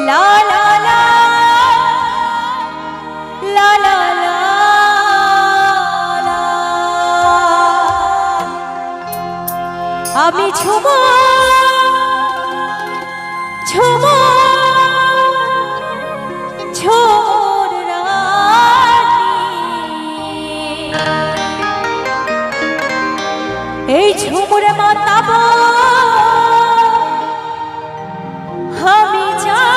লা লা লা লা লা লা লা। আমি ঝুমুর ঝুমুর ঝুমুর রানী, এই ঝুমুরে মাতাবো আমি জানি।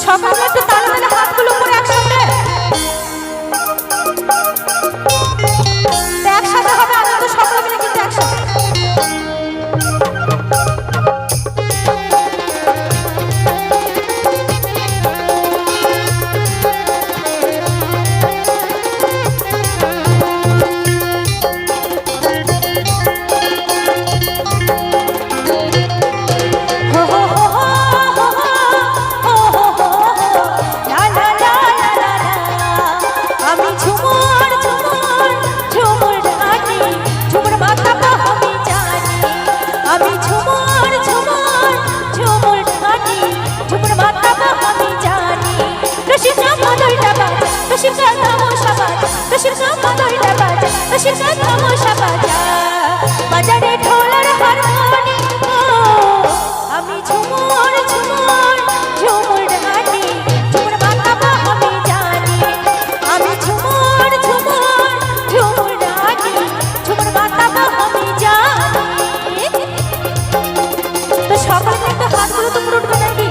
সকালে একটু তালে তালে হাতগুলো করে একসাথে একসাথে হবে, আনন্দ সকলে মিলে কিন্তু একসাথে। বাজারে ঢোলার হারমোনি, আমি ঝুমুর ঝুমুর ঝুমুর রানী, ঝুমুর মাতাবো আমি জানি। আমি ঝুমুর ঝুমুর ঝুমুর রানী, ঝুমুর মাতাবো আমি জানি। তো সকালে একটা হাতগুলো তো পুরো উঠবে নাকি?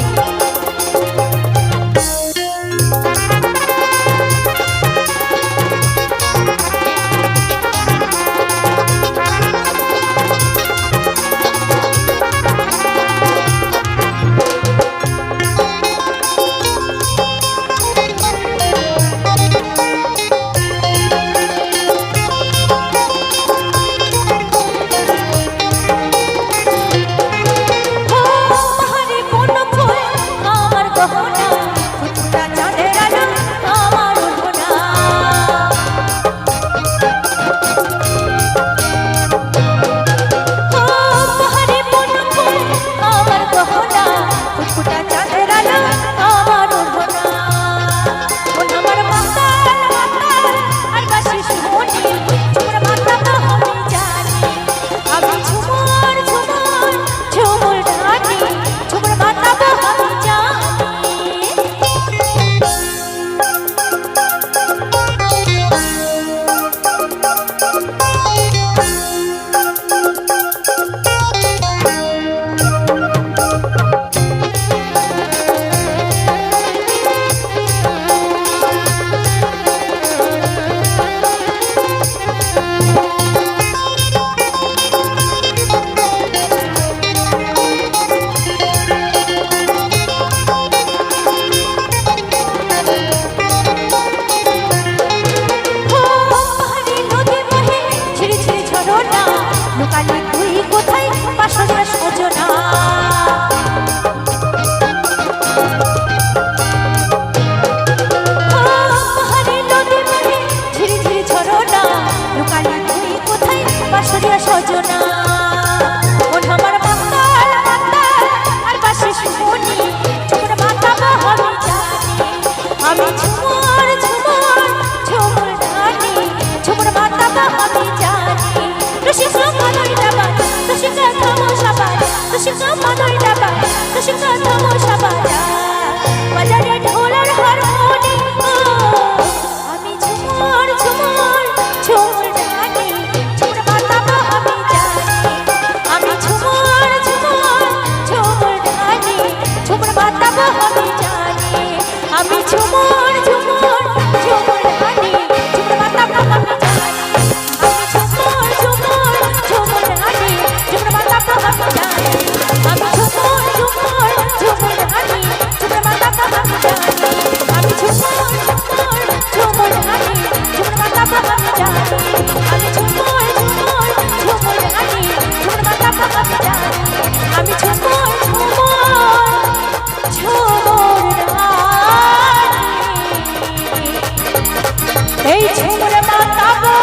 বাজারে ঢোলার হারমোনি, আমি ঝুমুর ঝুমুর ঝুমুর রানী, ঝুমুর মাতাবো আমি জানি। আমি ঝুমুর ঝুমুর ঝুমুর রানী, ঝুমুর মাতাবো আমি জানি। আমি ঝুমুর ঝুমুর ঝুমুর রানী, ঝুমুর মাতাবো আমি জানি। আমি ঝুমুর ঝুমুর ঝুমুর রানী, ঝুমুর মাতাবো আমি জানি। আমি ঝুমুর ঝুমুর ঝুমুর রানী, ঝুমুর মাতাবো আমি জানি। আমি ঝুমুর ঝুমুর ঝুমুর রানী, ঝুমুর মাতাবো আমি জানি। আমি ঝুমুর ঝুমুর ঝুমুর রানী, ঝুমুর মাতাবো আমি জানি। আমি ঝুমুর ঝুমুর ঝুমুর রানী, এই ঝুমুর মাতাবো